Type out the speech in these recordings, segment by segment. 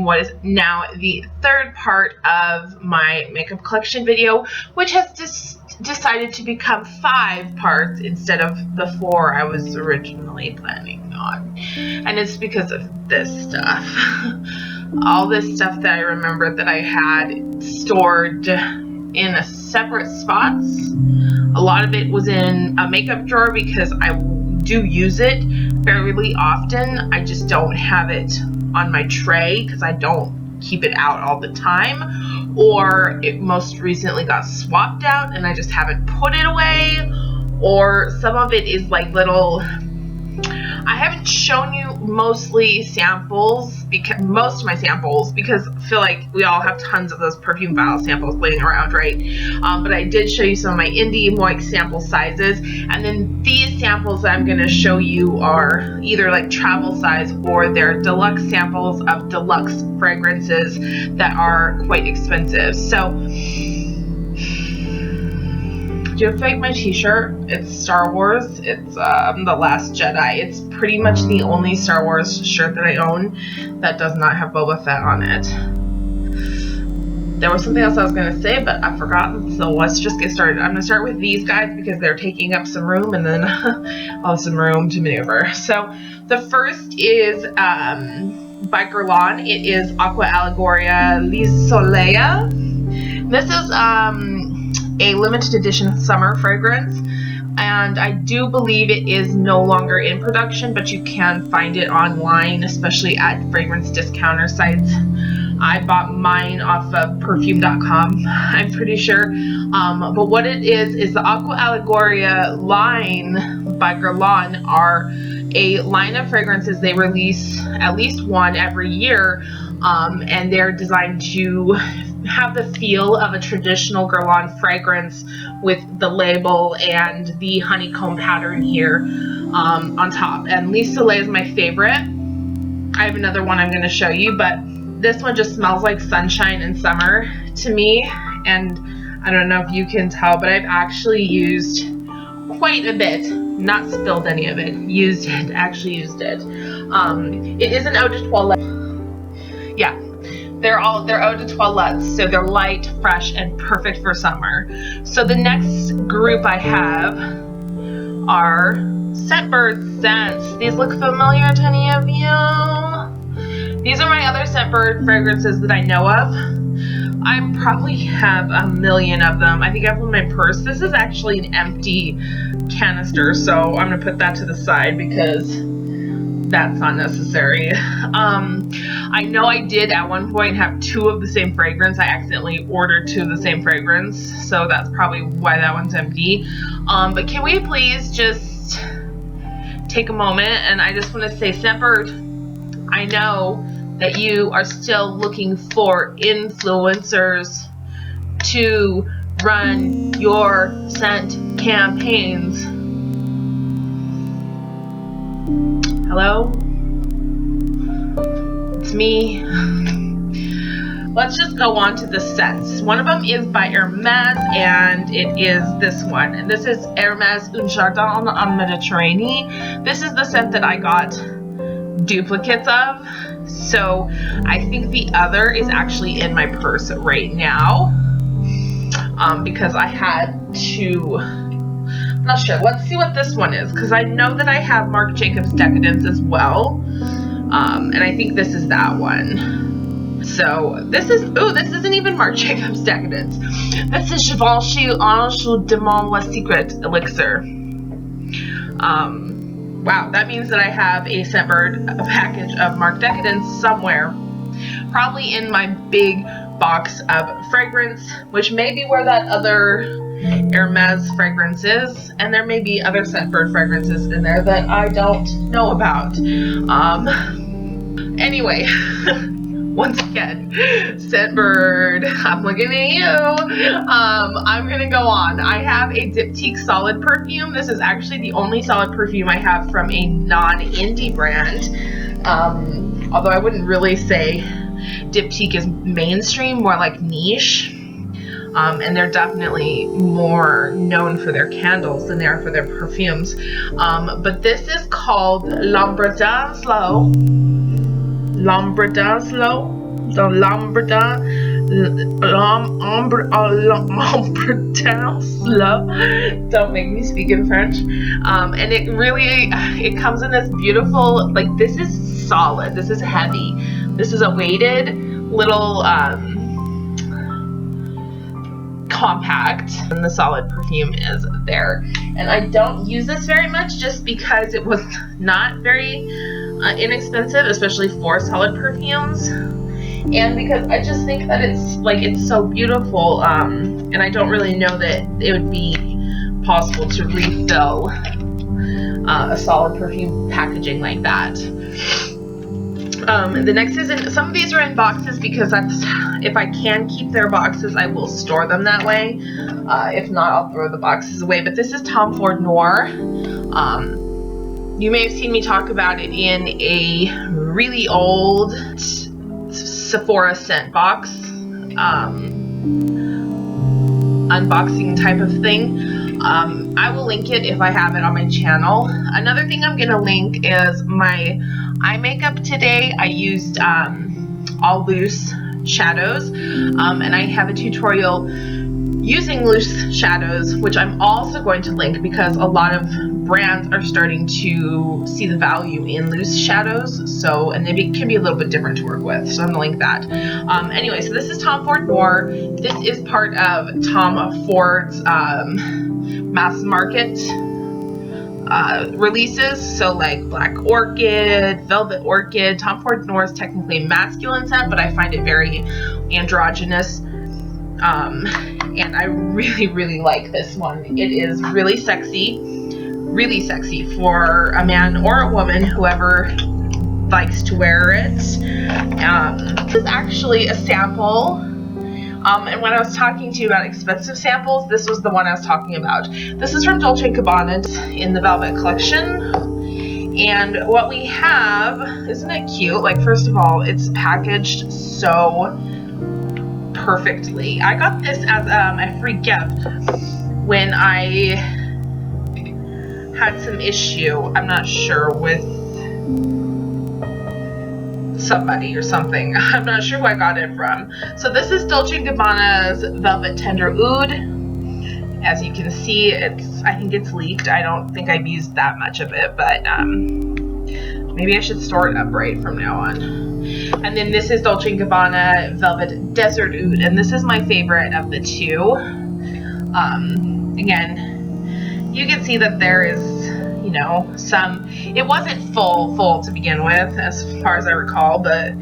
making what is now the third part of my makeup collection video, which has decided to become 5 parts instead of the 4 I was originally planning on. And it's because of this stuff. All this stuff that I remembered that I had stored in a separate spots. A lot of it was in a makeup drawer because I do use it fairly often. I just don't have it on my tray because I don't keep it out all the time, or it most recently got swapped out and I just haven't put it away, or some of it is like little, I haven't shown you mostly samples, because most of my samples, because I feel like we all have tons of those perfume vial samples laying around, right? But I did show you some of my indie moist sample sizes, and then these samples that I'm going to show you are either like travel size or they're deluxe samples of deluxe fragrances that are quite expensive. So do you fake my t-shirt? It's Star Wars. It's The Last Jedi. It's pretty much the only Star Wars shirt that I own that does not have Boba Fett on it. There was something else I was going to say, but I've forgotten, so let's just get started. I'm going to start with these guys because they're taking up some room, and then I'll have some room to maneuver. So the first is by Guerlain. It is Acqua Allegoria Soleil. This is a limited edition summer fragrance, and I do believe it is no longer in production, but you can find it online, especially at fragrance discounter sites. I bought mine off of perfume.com, I'm pretty sure. But what it is the Acqua Allegoria line by Guerlain are a line of fragrances. They release at least one every year, and they're designed to have the feel of a traditional Guerlain fragrance with the label and the honeycomb pattern here on top. And Lys Soleil is my favorite. I have another one I'm going to show you, but this one just smells like sunshine and summer to me. And I don't know if you can tell, but I've actually used quite a bit, not spilled any of it, used it, actually used it. It is an eau de toilette. Yeah. They're eau de toilettes, so they're light, fresh, and perfect for summer. So the next group I have are Scentbird scents. These look familiar to any of you? These are my other Scentbird fragrances that I know of. I probably have a million of them. I think I have one in my purse. This is actually an empty canister, so I'm going to put that to the side because that's not necessary. I know I did at one point have 2 of the same fragrance. I accidentally ordered 2 of the same fragrance, so that's probably why that one's empty. But can we please just take a moment, and I just want to say, Scentbird, I know that you are still looking for influencers to run your scent campaigns. Hello? It's me. Let's just go on to the scents. One of them is by Hermes, and it is this one. And this is Hermes Un Jardin en Méditerranée. This is the scent that I got duplicates of. So I think the other is actually in my purse right now. Because I had to... I'm not sure. Let's see what this one is, because I know that I have Marc Jacobs Decadence as well, and I think this is that one. So this is, ooh, this isn't even Marc Jacobs Decadence. This is Givenchy Ange Demande La Secret Elixir. Wow, that means that I have a Scentbird package of Marc Decadence somewhere, probably in my big box of fragrance, which may be where that other Hermes fragrance is, and there may be other Scentbird fragrances in there that I don't know about. Anyway, once again, Scentbird, I'm looking at you. I'm gonna go on. I have a Diptyque solid perfume. This is actually the only solid perfume I have from a non-indie brand. Although I wouldn't really say Diptyque is mainstream, more like niche. And they're definitely more known for their candles than they are for their perfumes. But this is called L'Ombre d'Aslo. L'Ombre d'Aslo. the Lambretin Slow. Don't make me speak in French. And it really, it comes in this beautiful, like, this is solid. This is heavy. This is a weighted little compact, and the solid perfume is there. And I don't use this very much just because it was not very inexpensive, especially for solid perfumes, and because I just think that it's so beautiful, and I don't really know that it would be possible to refill a solid perfume packaging like that. The next is some of these are in boxes because that's, if I can keep their boxes, I will store them that way. If not, I'll throw the boxes away. But this is Tom Ford Noir. You may have seen me talk about it in a really old Sephora scent box unboxing type of thing. I will link it if I have it on my channel. Another thing I'm going to link is my eye makeup today. I used all loose shadows, and I have a tutorial using loose shadows, which I'm also going to link because a lot of brands are starting to see the value in loose shadows, so, and they can be a little bit different to work with, so I'm going to link that. Anyway, so this is Tom Ford Noir. This is part of Tom Ford's mass market releases, so like Black Orchid, Velvet Orchid. Tom Ford Noir is technically a masculine scent, but I find it very androgynous, and I really like this one. It is really sexy for a man or a woman, whoever likes to wear it. This is actually a sample. And when I was talking to you about expensive samples, this was the one I was talking about. This is from Dolce Gabbana in the Velvet collection. And what we have, isn't it cute? Like, first of all, it's packaged so perfectly. I got this as a free gift when I had some issue, I'm not sure, with somebody or something. I'm not sure who I got it from. So this is Dolce Gabbana's Velvet Tender Oud. As you can see, I think it's leaked. I don't think I've used that much of it, but maybe I should store it upright from now on. And then this is Dolce Gabbana Velvet Desert Oud, and this is my favorite of the two. Again, you can see that there is, you know, some, it wasn't full to begin with, as far as I recall, but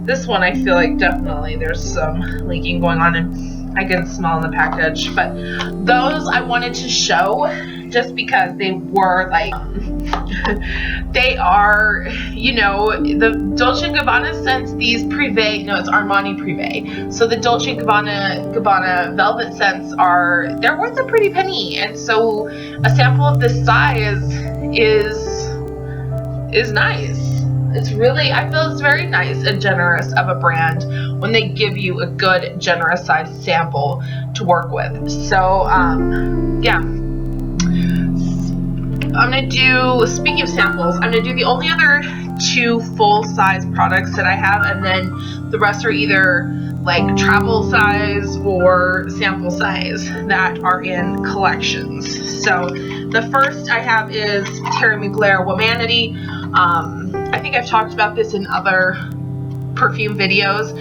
this one I feel like definitely there's some leaking going on, and I can smell in the package. But those I wanted to show just because they were like, they are, you know, the Dolce Gabbana scents, these Privé, no, it's Armani Privé. So the Dolce Gabbana Velvet scents are, they're worth a pretty penny, and so a sample of this size is nice. It's really, I feel it's very nice and generous of a brand when they give you a good, generous sized sample to work with. So, yeah. I'm going to do, speaking of samples, I'm going to do the only other 2 full-size products that I have, and then the rest are either like travel size or sample size that are in collections. So the first I have is Thierry Mugler Womanity. I think I've talked about this in other perfume videos.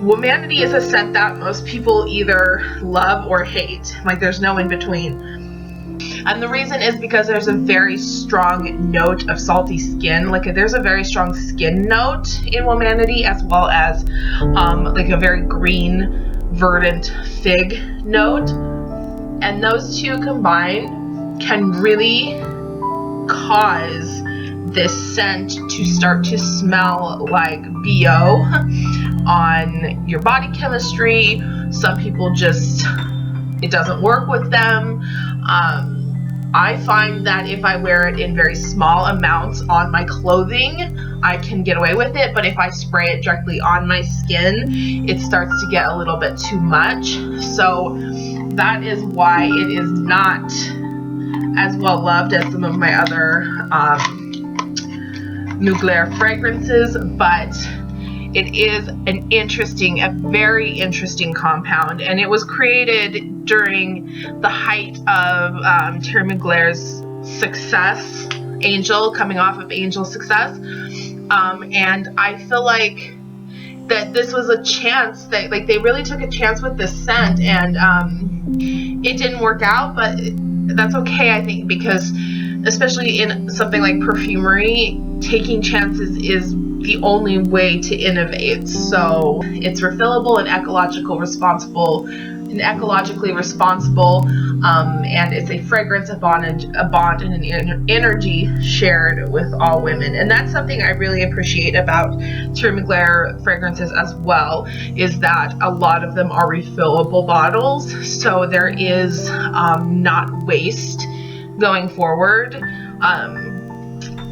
Womanity is a scent that most people either love or hate. Like, there's no in between. And the reason is because there's a very strong note of salty skin. Like, there's a very strong skin note in Womanity, as well as like a very green, verdant fig note. And those two combined can really cause this scent to start to smell like BO on your body chemistry. Some people just, it doesn't work with them. I find that if I wear it in very small amounts on my clothing, I can get away with it, but if I spray it directly on my skin, it starts to get a little bit too much. So that is why it is not as well loved as some of my other Mugler fragrances, but It is a very interesting compound, and it was created during the height of Thierry Mugler's success, coming off of Angel success, and I feel like that this was a chance that, like, they really took a chance with this scent, and it didn't work out, but that's okay, I think, because especially in something like perfumery, taking chances is the only way to innovate. So it's refillable and ecologically responsible, and it's a fragrance, a bond, and an energy shared with all women. And that's something I really appreciate about Thierry Mugler fragrances as well, is that a lot of them are refillable bottles, so there is not waste going forward.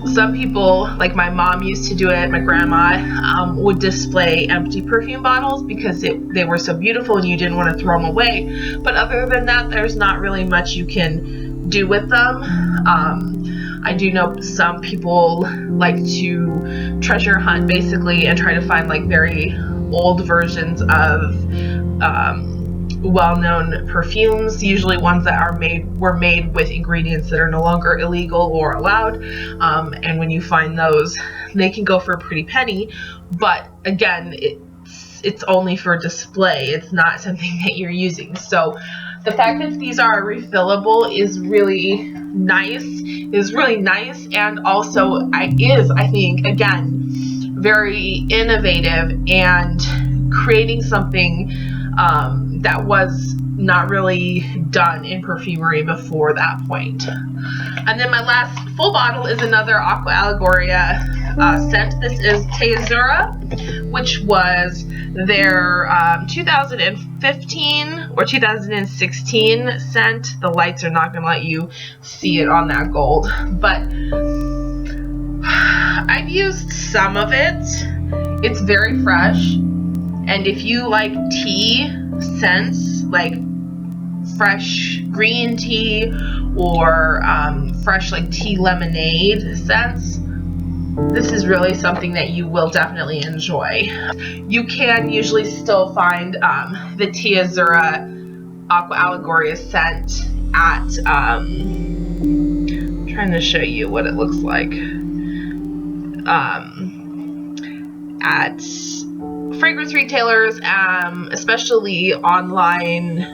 Some people, like my mom used to do it, my grandma, would display empty perfume bottles because they were so beautiful and you didn't want to throw them away. But other than that, there's not really much you can do with them. I do know some people like to treasure hunt basically and try to find like very old versions of well-known perfumes, usually ones that were made with ingredients that are no longer illegal or allowed, and when you find those, they can go for a pretty penny, but again, it's only for display. It's not something that you're using. So the fact that these are refillable is really nice, and also I think, again, very innovative and creating something that was not really done in perfumery before that point. And then my last full bottle is another Acqua Allegoria scent. This is Teazura, which was their 2015 or 2016 scent. The lights are not going to let you see it on that gold, but I've used some of it. It's very fresh. And if you like tea scents, like fresh green tea or fresh like tea lemonade scents, this is really something that you will definitely enjoy. You can usually still find the Teazura Acqua Allegoria scent at, I'm trying to show you what it looks like, at fragrance retailers, especially online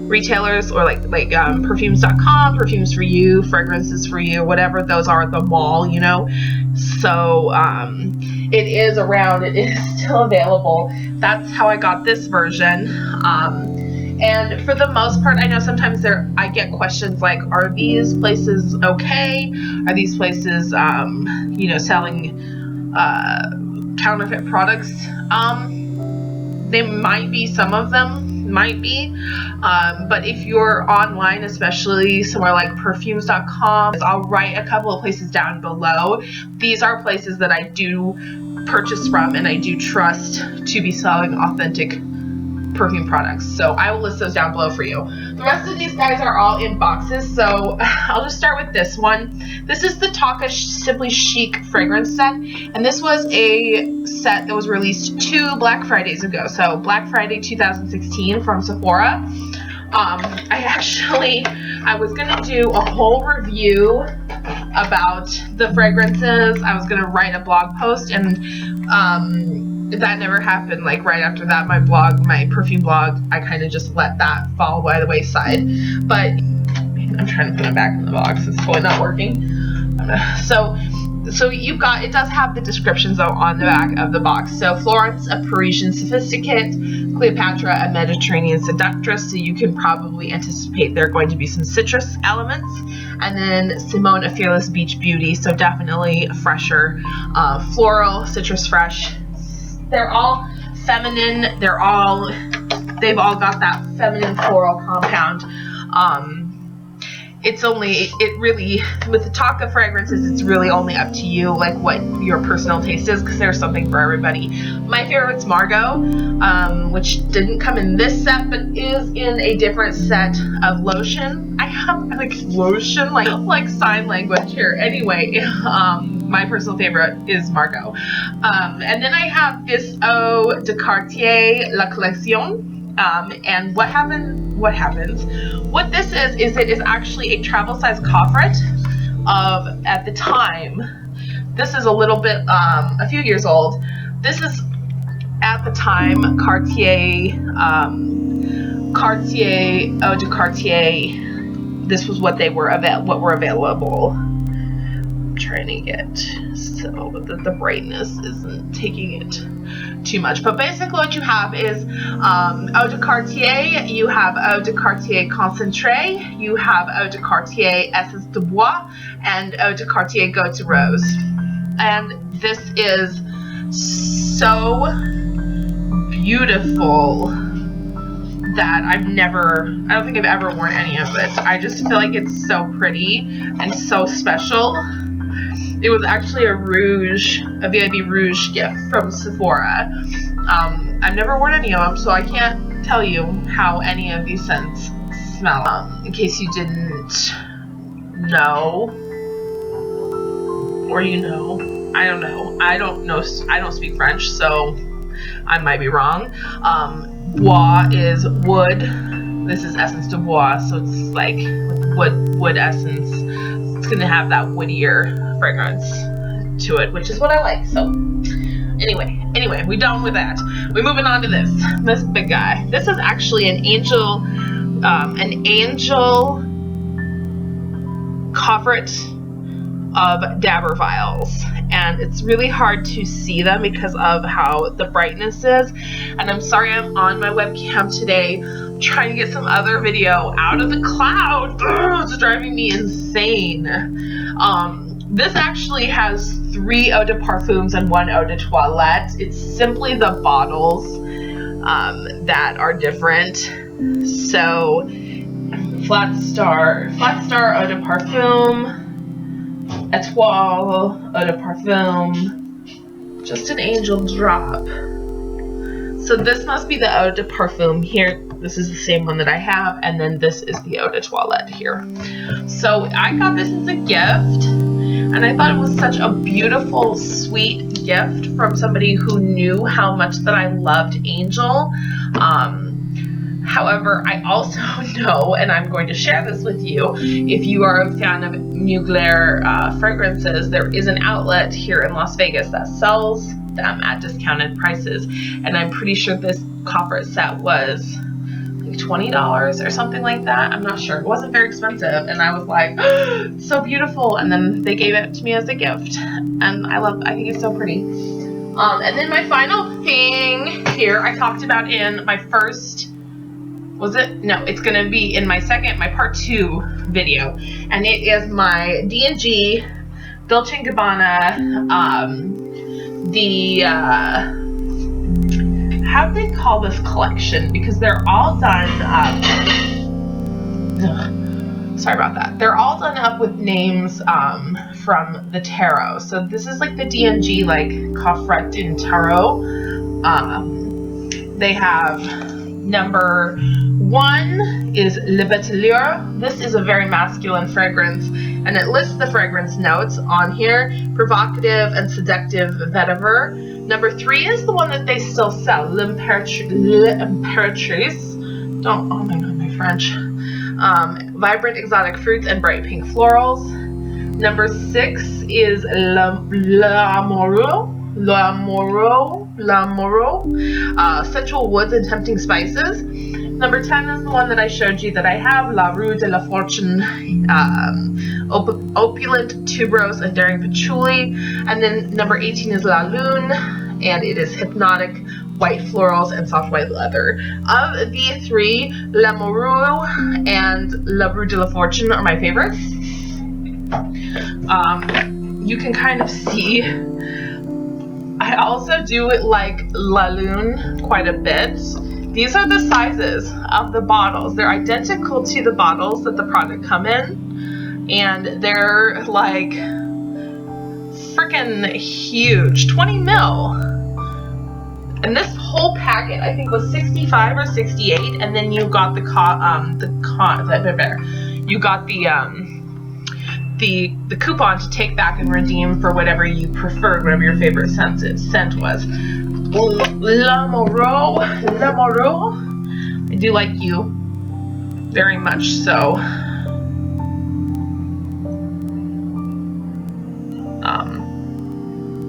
retailers, or like perfumes.com, Perfumes for You, Fragrances for You, whatever those are at the mall, you know. So it is around, it is still available. That's how I got this version. And for the most part, I know sometimes I get questions like, are these places okay? Are these places, selling counterfeit products? They might be, some of them might be, but if you're online, especially somewhere like perfumes.com, I'll write a couple of places down below. These are places that I do purchase from and I do trust to be selling authentic perfume products, so I will list those down below for you. The rest of these guys are all in boxes, so I'll just start with this one. This is the Taka Simply Chic fragrance set, and this was a set that was released 2 Black Fridays ago, so Black Friday 2016 from Sephora. I was gonna do a whole review about the fragrances. I was gonna write a blog post, and that never happened. Like right after that, my perfume blog, I kind of just let that fall by the wayside. But I'm trying to put it back in the box. It's totally not working. So you've got, it does have the descriptions though on the back of the box. So Florence, a Parisian sophisticate; Cleopatra, a Mediterranean seductress. So you can probably anticipate there are going to be some citrus elements. And then Simone, a fearless beach beauty. So definitely a fresher, floral, citrus fresh. They're all feminine. They've all got that feminine floral compound. With the Taka fragrances, it's really only up to you, like what your personal taste is, because there's something for everybody. My favorite's Margot, which didn't come in this set, but is in a different set of lotion. I have like lotion, like sign language here. Anyway, my personal favorite is Margot. And then I have this Eau de Cartier La Collection. And what happens? What this is it is actually a travel size coffret of, at the time, this is a little bit, a few years old. This is, at the time, Cartier Eau de Cartier. This was what what were available. I'm trying to get so that the brightness isn't taking it too much. But basically what you have is Eau de Cartier, you have Eau de Cartier Concentré, you have Eau de Cartier Essence de Bois, and Eau de Cartier Goutte de Rose. And this is so beautiful that I don't think I've ever worn any of it. I just feel like it's so pretty and so special. It was actually a VIB Rouge gift from Sephora. I've never worn any of them, so I can't tell you how any of these scents smell. In case you didn't know, or you know, I don't know. I don't speak French, so I might be wrong. Bois is wood. This is Essence de Bois, so it's like wood essence. It's gonna have that woodier fragrance to it, which is what I like. So anyway, we're done with that. We're moving on to this big guy. This is actually an angel coffret of dabber vials, and it's really hard to see them because of how the brightness is. And I'm sorry, I'm on my webcam today trying to get some other video out of the cloud. It's driving me insane. This actually has 3 eau de parfums and 1 eau de toilette. It's simply the bottles that are different. So Flat Star eau de parfum, Étoile eau de parfum, just an angel drop. So this must be the eau de parfum here. This is the same one that I have, and then this is the eau de toilette here. So I got this as a gift, and I thought it was such a beautiful, sweet gift from somebody who knew how much that I loved Angel. However, I also know, and I'm going to share this with you, if you are a fan of Mugler fragrances, there is an outlet here in Las Vegas that sells them at discounted prices, and I'm pretty sure this coffret set was like $20 or something like that. I'm not sure. It wasn't very expensive, and I was like, oh, so beautiful. And then they gave it to me as a gift, and I think it's so pretty. And then my final thing here, I talked about in my first, it's gonna be in my part 2 video, and it is my D&G Dolce Gabbana, how do they call this collection? Because they're all done sorry about that. They're all done up with names from the tarot. So this is like the D&G like coffret in tarot. They have number 1 is Le Batelier. This is a very masculine fragrance, and it lists the fragrance notes on here: provocative and seductive vetiver. Number 3 is the one that they still sell, L'Imperatrice. Oh my god, my French. Vibrant exotic fruits and bright pink florals. Number 6 is L'Amoureux, sensual woods and tempting spices. Number 10 is the one that I showed you that I have, La Rue de la Fortune, opulent tuberose and daring patchouli. And then number 18 is La Lune, and it is hypnotic white florals and soft white leather. Of the 3, L'Amoureux and La Rue de la Fortune are my favorites. You can kind of see I also do like La Lune quite a bit. These are the sizes of the bottles. They're identical to the bottles that the product come in, and they're like freaking huge, 20 mil. And this whole packet you got the coupon to take back and redeem for whatever you preferred, whatever your favorite scent was. L'Amoureux. I do like you very much so.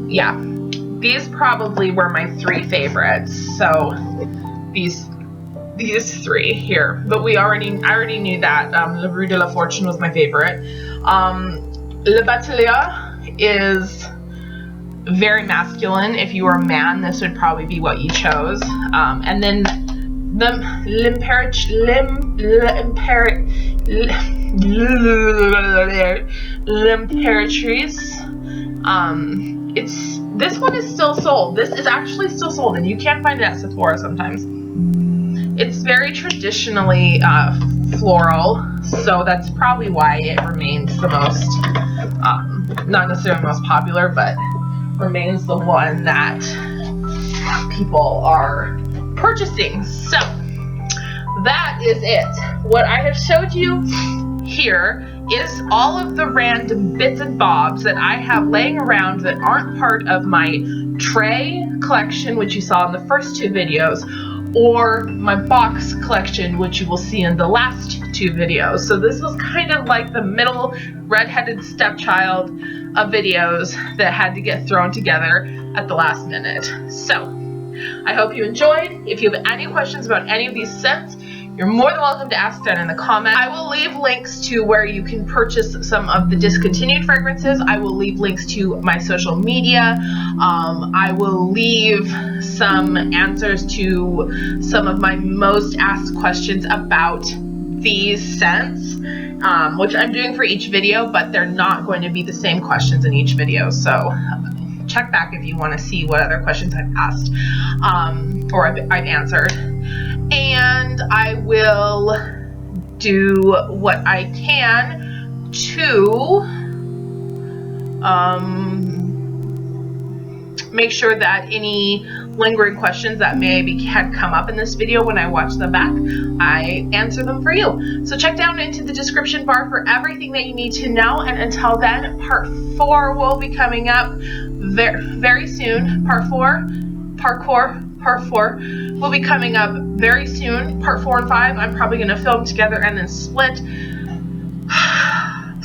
Yeah, these probably were my 3 favorites. So these 3 here, but I already knew that Le Rue de la Fortune was my favorite. Le Batelier is very masculine. If you were a man, this would probably be what you chose. And then L'Imperatrice. This one is still sold. This is actually still sold, and you can find it at Sephora sometimes. It's very traditionally floral, so that's probably why it remains the most, not necessarily most popular, but remains the one that people are purchasing. So that is it. What I have showed you here is all of the random bits and bobs that I have laying around that aren't part of my tray collection, which you saw in the first 2 videos, or my box collection, which you will see in the last 2 videos. So this was kind of like the middle redheaded stepchild of videos that had to get thrown together at the last minute. So I hope you enjoyed. If you have any questions about any of these scents, you're more than welcome to ask down in the comments. I will leave links to where you can purchase some of the discontinued fragrances. I will leave links to my social media. I will leave some answers to some of my most asked questions about these scents, which I'm doing for each video, but they're not going to be the same questions in each video. So check back if you want to see what other questions I've asked or I've answered. And I will do what I can to make sure that any lingering questions that had come up in this video when I watch them back, I answer them for you. So check down into the description bar for everything that you need to know. And until then, part 4 will be coming up very soon. Part 4 will be coming up very soon. Part 4 and 5, I'm probably going to film together and then split.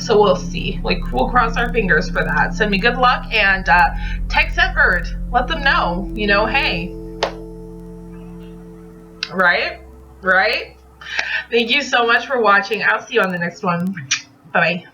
So we'll see. We'll cross our fingers for that. Send me good luck and tag Scentbird. Let them know, hey. Right? Thank you so much for watching. I'll see you on the next one. Bye-bye.